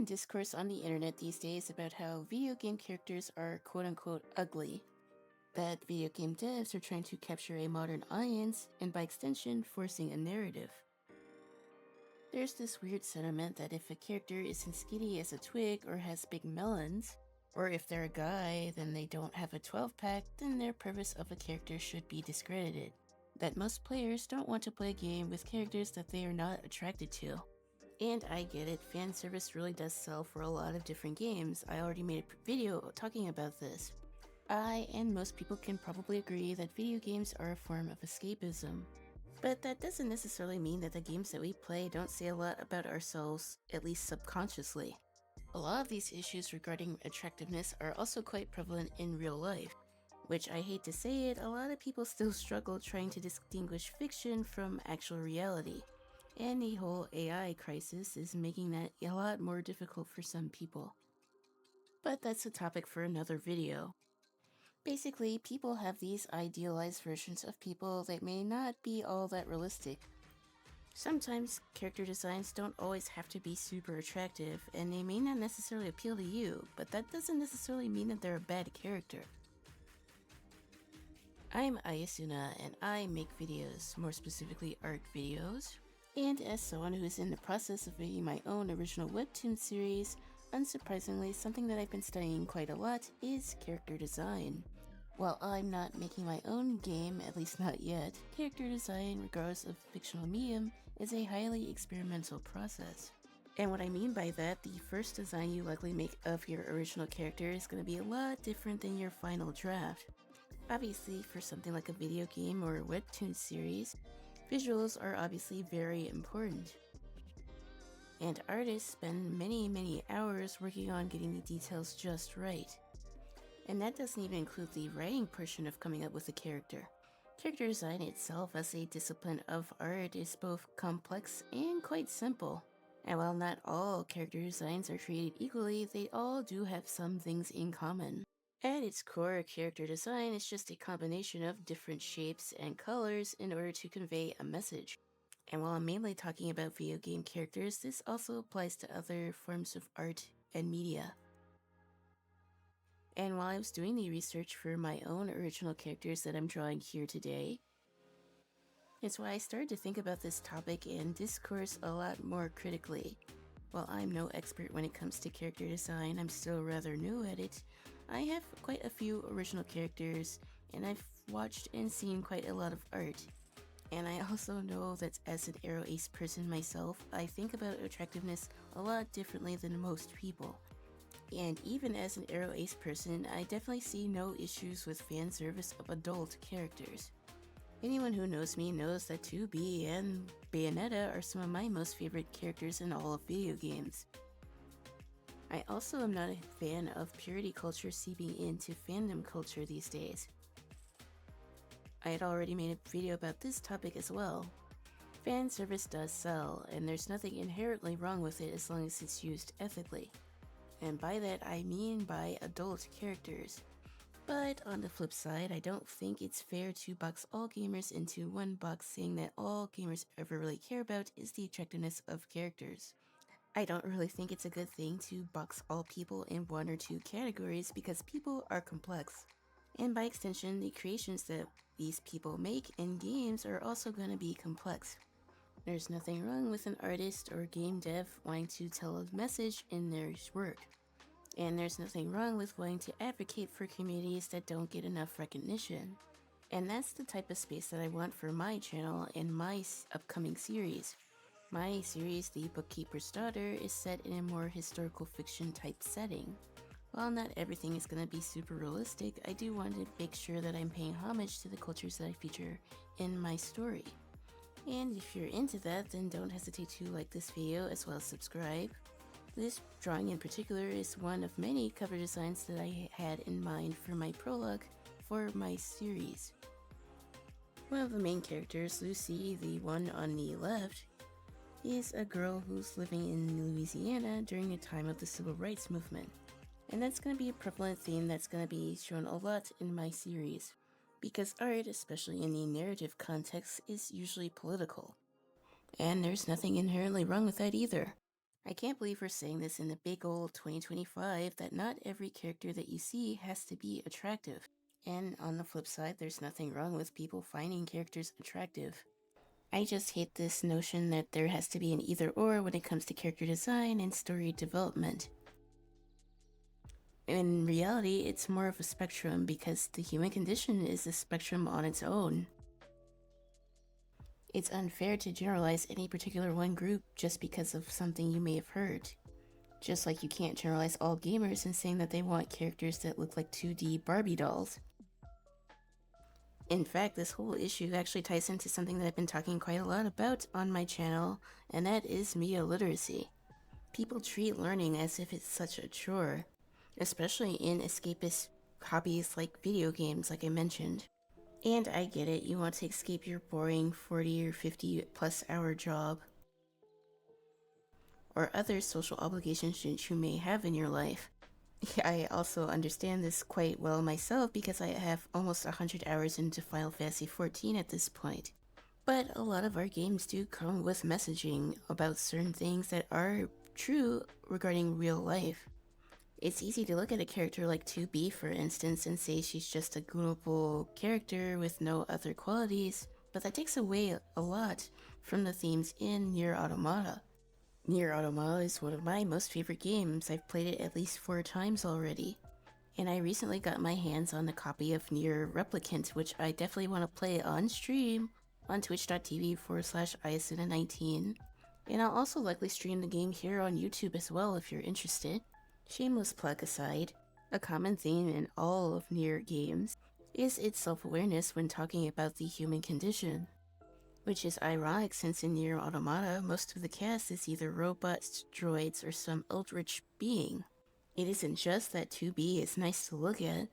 common discourse on the internet these days about how video game characters are quote unquote ugly, that video game devs are trying to capture a modern audience and by extension forcing a narrative. There's this weird sentiment that if a character isn't skinny as a twig or has big melons, or if they're a guy, then they don't have a 12-pack, then their purpose of a character should be discredited. That most players don't want to play a game with characters that they are not attracted to. And I get it, fan service really does sell for a lot of different games. I already made a video talking about this. I and most people can probably agree that video games are a form of escapism. But that doesn't necessarily mean that the games that we play don't say a lot about ourselves, at least subconsciously. A lot of these issues regarding attractiveness are also quite prevalent in real life, which I hate to say it, a lot of people still struggle trying to distinguish fiction from actual reality. And the whole AI crisis is making that a lot more difficult for some people. But that's a topic for another video. Basically, people have these idealized versions of people that may not be all that realistic. Sometimes character designs don't always have to be super attractive, and they may not necessarily appeal to you, but that doesn't necessarily mean that they're a bad character. I'm Ayasuna, and I make videos, more specifically art videos. And as someone who is in the process of making my own original webtoon series, unsurprisingly, something that I've been studying quite a lot is character design. While I'm not making my own game, at least not yet, character design, regardless of fictional medium, is a highly experimental process. And what I mean by that, the first design you likely make of your original character is going to be a lot different than your final draft. Obviously, for something like a video game or a webtoon series, visuals are obviously very important. And artists spend many hours working on getting the details just right. And that doesn't even include the writing portion of coming up with a character. Character design itself as a discipline of art is both complex and quite simple. And while not all character designs are created equally, they all do have some things in common. At its core, character design is just a combination of different shapes and colors in order to convey a message. And while I'm mainly talking about video game characters, this also applies to other forms of art and media. And while I was doing the research for my own original characters that I'm drawing here today, it's why I started to think about this topic and discourse a lot more critically. While I'm no expert when it comes to character design, I'm still rather new at it. I have quite a few original characters, and I've watched and seen quite a lot of art. And I also know that as an Aro Ace person myself, I think about attractiveness a lot differently than most people. And even as an Aro Ace person, I definitely see no issues with fan service of adult characters. Anyone who knows me knows that 2B and Bayonetta are some of my most favorite characters in all of video games. I also am not a fan of purity culture seeping into fandom culture these days. I had already made a video about this topic as well. Fan service does sell, and there's nothing inherently wrong with it as long as it's used ethically. And by that I mean by adult characters. But on the flip side, I don't think it's fair to box all gamers into one box, saying that all gamers ever really care about is the attractiveness of characters. I don't really think it's a good thing to box all people in one or two categories because people are complex. And by extension, the creations that these people make in games are also going to be complex. There's nothing wrong with an artist or game dev wanting to tell a message in their work. And there's nothing wrong with wanting to advocate for communities that don't get enough recognition. And that's the type of space that I want for my channel and my upcoming series. My series, The Bookkeeper's Daughter, is set in a more historical fiction type setting. While not everything is going to be super realistic, I do want to make sure that I'm paying homage to the cultures that I feature in my story. And if you're into that, then don't hesitate to like this video as well as subscribe. This drawing in particular is one of many cover designs that I had in mind for my prologue for my series. One of the main characters, Lucy, the one on the left, is a girl who's living in Louisiana during the time of the Civil Rights Movement. And that's going to be a prevalent theme that's going to be shown a lot in my series, because art, especially in the narrative context, is usually political. And there's nothing inherently wrong with that either. I can't believe we're saying this in the big old 2025 that not every character that you see has to be attractive. And on the flip side, there's nothing wrong with people finding characters attractive. I just hate this notion that there has to be an either or when it comes to character design and story development. In reality, it's more of a spectrum because the human condition is a spectrum on its own. It's unfair to generalize any particular one group just because of something you may have heard. Just like you can't generalize all gamers in saying that they want characters that look like 2D Barbie dolls. In fact, this whole issue actually ties into something that I've been talking quite a lot about on my channel, and that is media literacy. People treat learning as if it's such a chore, especially in escapist hobbies like video games, like I mentioned. And I get it, you want to escape your boring 40 or 50 plus hour job, or other social obligations that you may have in your life. I also understand this quite well myself because I have almost 100 hours into Final Fantasy XIV at this point. But a lot of our games do come with messaging about certain things that are true regarding real life. It's easy to look at a character like 2B, for instance, and say she's just a goofable character with no other qualities, but that takes away a lot from the themes in Nier Automata. Nier Automata is one of my most favorite games. I've played it at least 4 times already. And I recently got my hands on a copy of Nier Replicant, which I definitely want to play on stream on twitch.tv/Iasuna19. And I'll also likely stream the game here on YouTube as well if you're interested. Shameless plug aside, a common theme in all of Nier games is its self-awareness when talking about the human condition. Which is ironic since in Nier Automata, most of the cast is either robots, droids, or some eldritch being. It isn't just that 2B is nice to look at,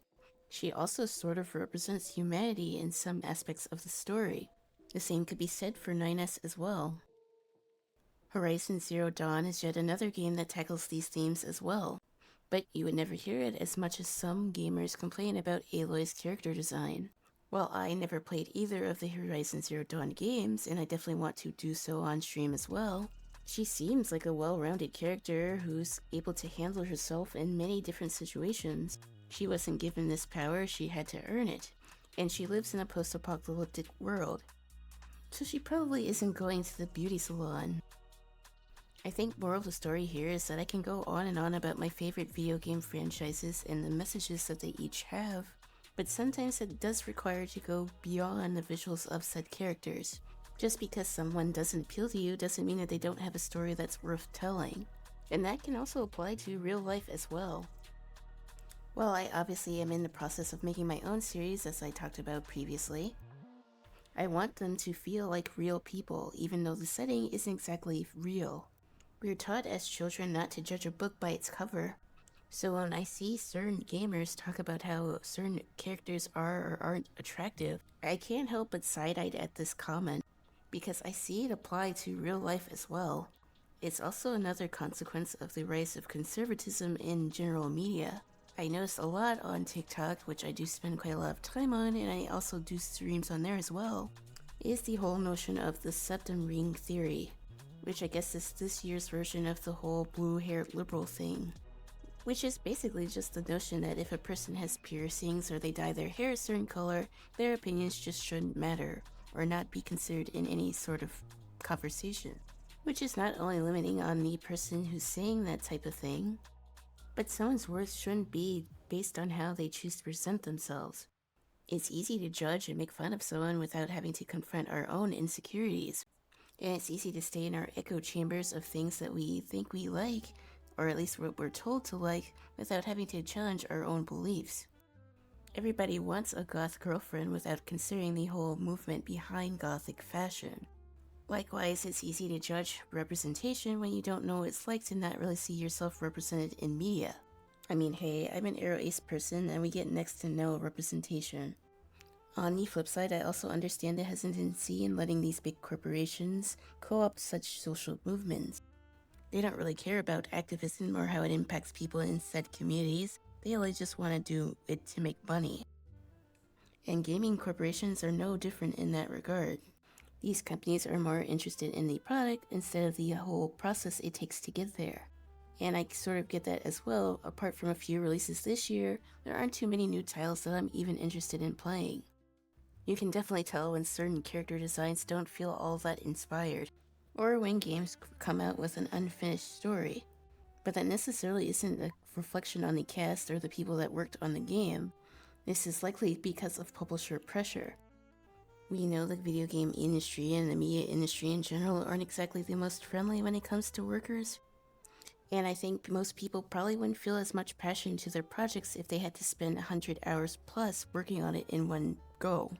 she also sort of represents humanity in some aspects of the story. The same could be said for 9S as well. Horizon Zero Dawn is yet another game that tackles these themes as well, but you would never hear it as much as some gamers complain about Aloy's character design. While I never played either of the Horizon Zero Dawn games, and I definitely want to do so on stream as well, she seems like a well-rounded character who's able to handle herself in many different situations. She wasn't given this power, she had to earn it, and she lives in a post-apocalyptic world. So she probably isn't going to the beauty salon. I think moral of the story here is that I can go on and on about my favorite video game franchises and the messages that they each have, but sometimes it does require to go beyond the visuals of said characters. Just because someone doesn't appeal to you doesn't mean that they don't have a story that's worth telling. And that can also apply to real life as well. Well, I obviously am in the process of making my own series, as I talked about previously. I want them to feel like real people, even though the setting isn't exactly real. We're taught as children not to judge a book by its cover. So when I see certain gamers talk about how certain characters are or aren't attractive, I can't help but side-eye at this comment, because I see it apply to real life as well. It's also another consequence of the rise of conservatism in general media. I notice a lot on TikTok, which I do spend quite a lot of time on, and I also do streams on there as well, is the whole notion of the septum ring theory, which I guess is this year's version of the whole blue-haired liberal thing. Which is basically just the notion that if a person has piercings or they dye their hair a certain color, their opinions just shouldn't matter, or not be considered in any sort of conversation. Which is not only limiting on the person who's saying that type of thing, but someone's worth shouldn't be based on how they choose to present themselves. It's easy to judge and make fun of someone without having to confront our own insecurities. And it's easy to stay in our echo chambers of things that we think we like, or at least what we're told to like, without having to challenge our own beliefs. Everybody wants a goth girlfriend without considering the whole movement behind gothic fashion. Likewise, it's easy to judge representation when you don't know what it's like to not really see yourself represented in media. I mean, hey, I'm an Aro Ace person and we get next to no representation. On the flip side, I also understand the hesitancy in letting these big corporations co-opt such social movements. They don't really care about activism or how it impacts people in said communities. They only just want to do it to make money. And gaming corporations are no different in that regard. These companies are more interested in the product instead of the whole process it takes to get there. And I sort of get that as well. Apart from a few releases this year, there aren't too many new titles that I'm even interested in playing. You can definitely tell when certain character designs don't feel all that inspired, or when games come out with an unfinished story. But that necessarily isn't a reflection on the cast or the people that worked on the game. This is likely because of publisher pressure. We know the video game industry and the media industry in general aren't exactly the most friendly when it comes to workers. And I think most people probably wouldn't feel as much passion to their projects if they had to spend 100 hours plus working on it in one go.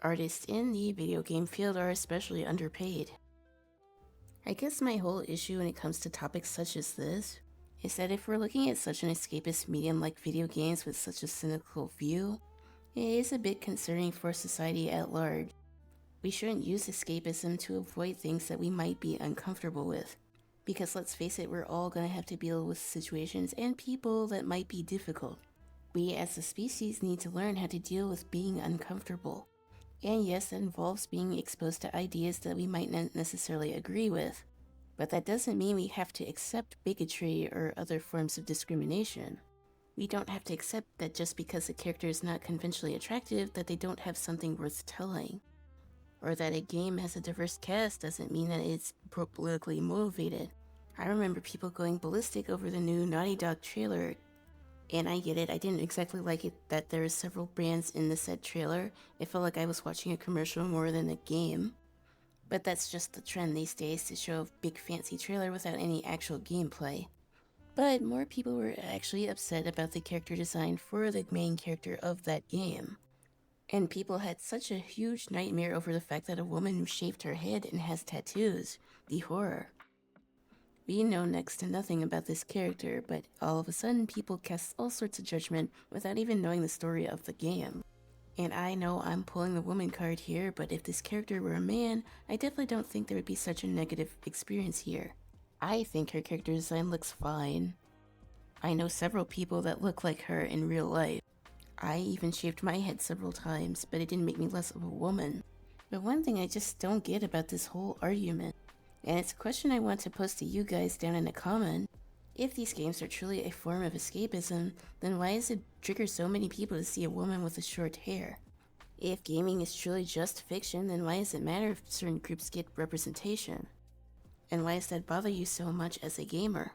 Artists in the video game field are especially underpaid. I guess my whole issue when it comes to topics such as this is that if we're looking at such an escapist medium like video games with such a cynical view, it is a bit concerning for society at large. We shouldn't use escapism to avoid things that we might be uncomfortable with. Because let's face it, we're all gonna have to deal with situations and people that might be difficult. We as a species need to learn how to deal with being uncomfortable. And yes, that involves being exposed to ideas that we might not necessarily agree with. But that doesn't mean we have to accept bigotry or other forms of discrimination. We don't have to accept that just because a character is not conventionally attractive that they don't have something worth telling. Or that a game has a diverse cast doesn't mean that it's politically motivated. I remember people going ballistic over the new Naughty Dog trailer, and I get it, I didn't exactly like it that there are several brands in the said trailer. It felt like I was watching a commercial more than a game. But that's just the trend these days, to show a big fancy trailer without any actual gameplay. But more people were actually upset about the character design for the main character of that game. And people had such a huge nightmare over the fact that a woman shaved her head and has tattoos. The horror. We know next to nothing about this character, but all of a sudden people cast all sorts of judgment without even knowing the story of the game. And I know I'm pulling the woman card here, but if this character were a man, I definitely don't think there would be such a negative experience here. I think her character design looks fine. I know several people that look like her in real life. I even shaved my head several times, but it didn't make me less of a woman. But one thing I just don't get about this whole argument, and it's a question I want to pose to you guys down in the comment, if these games are truly a form of escapism, then why does it trigger so many people to see a woman with a short hair? If gaming is truly just fiction, then why does it matter if certain groups get representation? And why does that bother you so much as a gamer?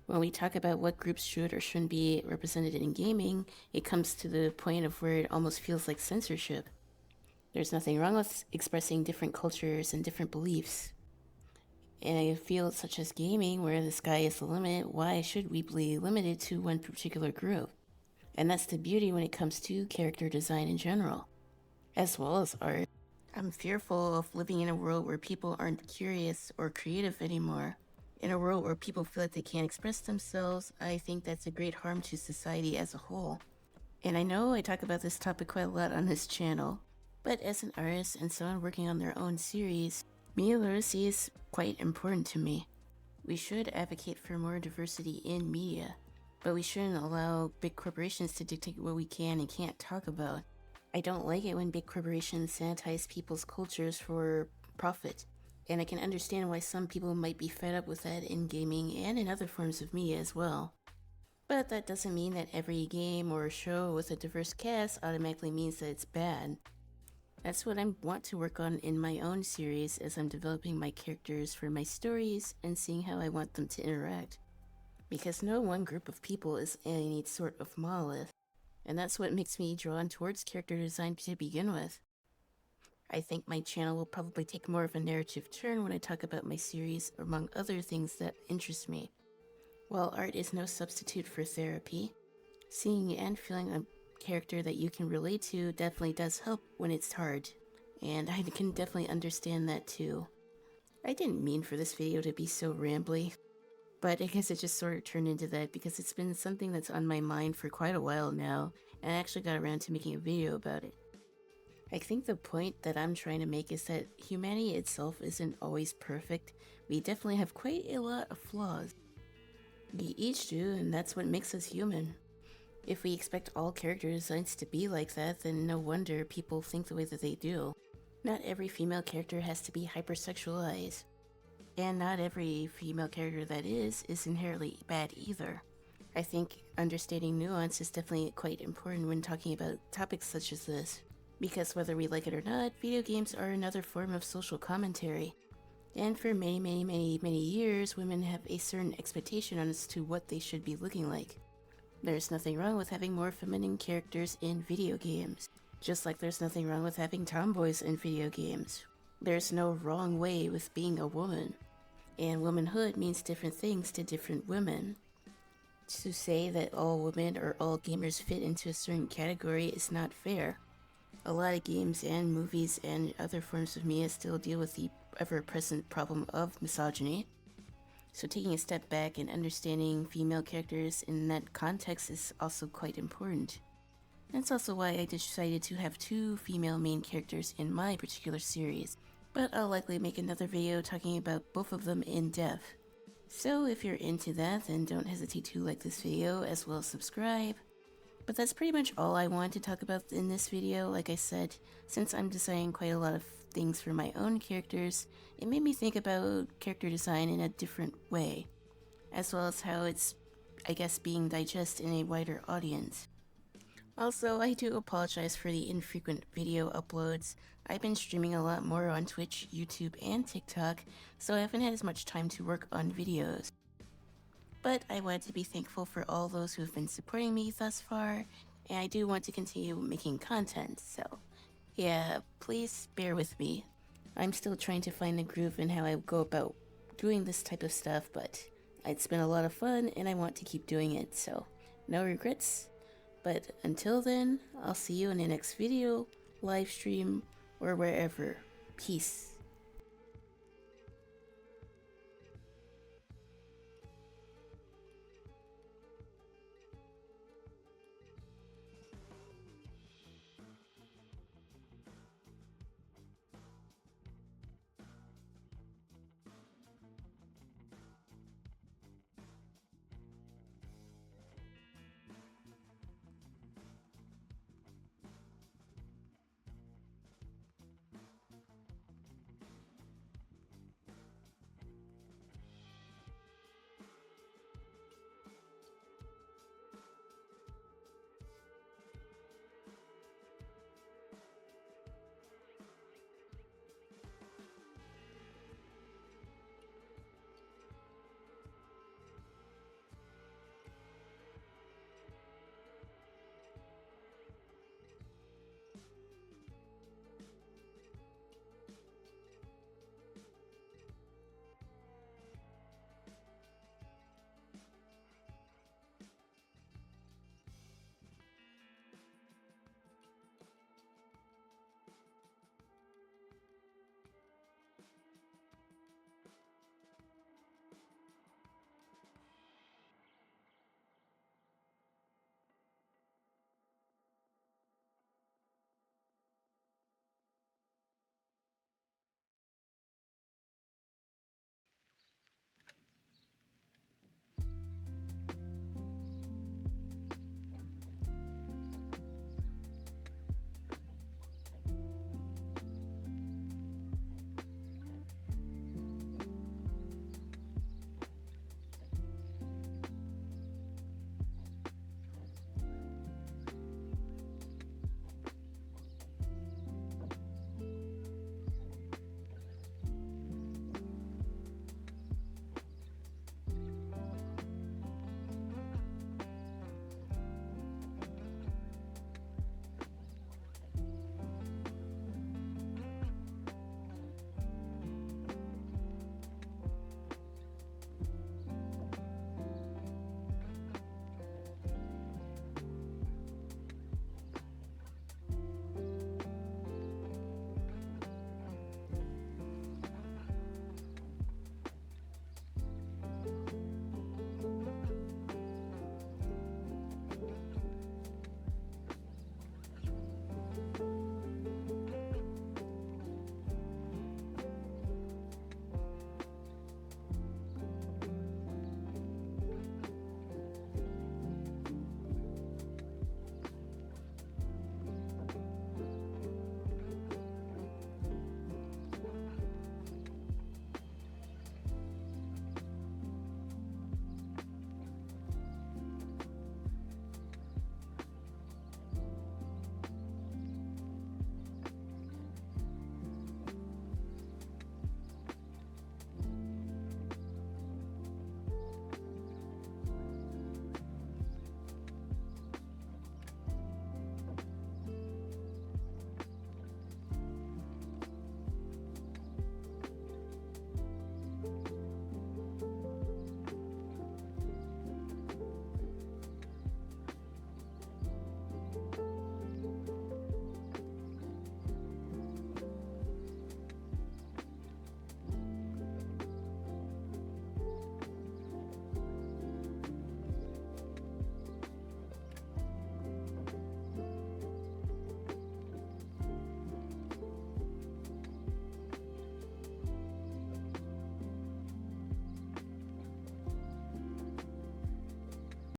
When we talk about what groups should or shouldn't be represented in gaming, it comes to the point of where it almost feels like censorship. There's nothing wrong with expressing different cultures and different beliefs. In a field such as gaming, where the sky is the limit, why should we be limited to one particular group? And that's the beauty when it comes to character design in general, as well as art. I'm fearful of living in a world where people aren't curious or creative anymore. In a world where people feel like they can't express themselves, I think that's a great harm to society as a whole. And I know I talk about this topic quite a lot on this channel, but as an artist and someone working on their own series, media literacy is quite important to me. We should advocate for more diversity in media, but we shouldn't allow big corporations to dictate what we can and can't talk about. I don't like it when big corporations sanitize people's cultures for profit, and I can understand why some people might be fed up with that in gaming and in other forms of media as well. But that doesn't mean that every game or show with a diverse cast automatically means that it's bad. That's what I want to work on in my own series as I'm developing my characters for my stories and seeing how I want them to interact. Because no one group of people is any sort of monolith, and that's what makes me drawn towards character design to begin with. I think my channel will probably take more of a narrative turn when I talk about my series, among other things that interest me. While art is no substitute for therapy, seeing and feeling a character that you can relate to definitely does help when it's hard, and I can definitely understand that too. I didn't mean for this video to be so rambly, but I guess it just sort of turned into that because it's been something that's on my mind for quite a while now, and I actually got around to making a video about it. I think the point that I'm trying to make is that humanity itself isn't always perfect. We definitely have quite a lot of flaws. We each do, and that's what makes us human. If we expect all character designs to be like that, then no wonder people think the way that they do. Not every female character has to be hypersexualized, and not every female character that is inherently bad either. I think understanding nuance is definitely quite important when talking about topics such as this, because whether we like it or not, video games are another form of social commentary. And for many years, women have a certain expectation as to what they should be looking like. There's nothing wrong with having more feminine characters in video games, just like there's nothing wrong with having tomboys in video games. There's no wrong way with being a woman, and womanhood means different things to different women. To say that all women or all gamers fit into a certain category is not fair. A lot of games and movies and other forms of media still deal with the ever-present problem of misogyny. So taking a step back and understanding female characters in that context is also quite important. That's also why I decided to have 2 female main characters in my particular series, but I'll likely make another video talking about both of them in depth. So if you're into that, then don't hesitate to like this video as well as subscribe. But that's pretty much all I wanted to talk about in this video. Like I said, since I'm designing quite a lot of things for my own characters, it made me think about character design in a different way, as well as how it's, I guess, being digested in a wider audience. Also, I do apologize for the infrequent video uploads. I've been streaming a lot more on Twitch, YouTube, and TikTok, so I haven't had as much time to work on videos. But I wanted to be thankful for all those who have been supporting me thus far, and I do want to continue making content, so yeah, please bear with me. I'm still trying to find a groove in how I go about doing this type of stuff, but it's been a lot of fun and I want to keep doing it, so no regrets. But until then, I'll see you in the next video, live stream, or wherever. Peace.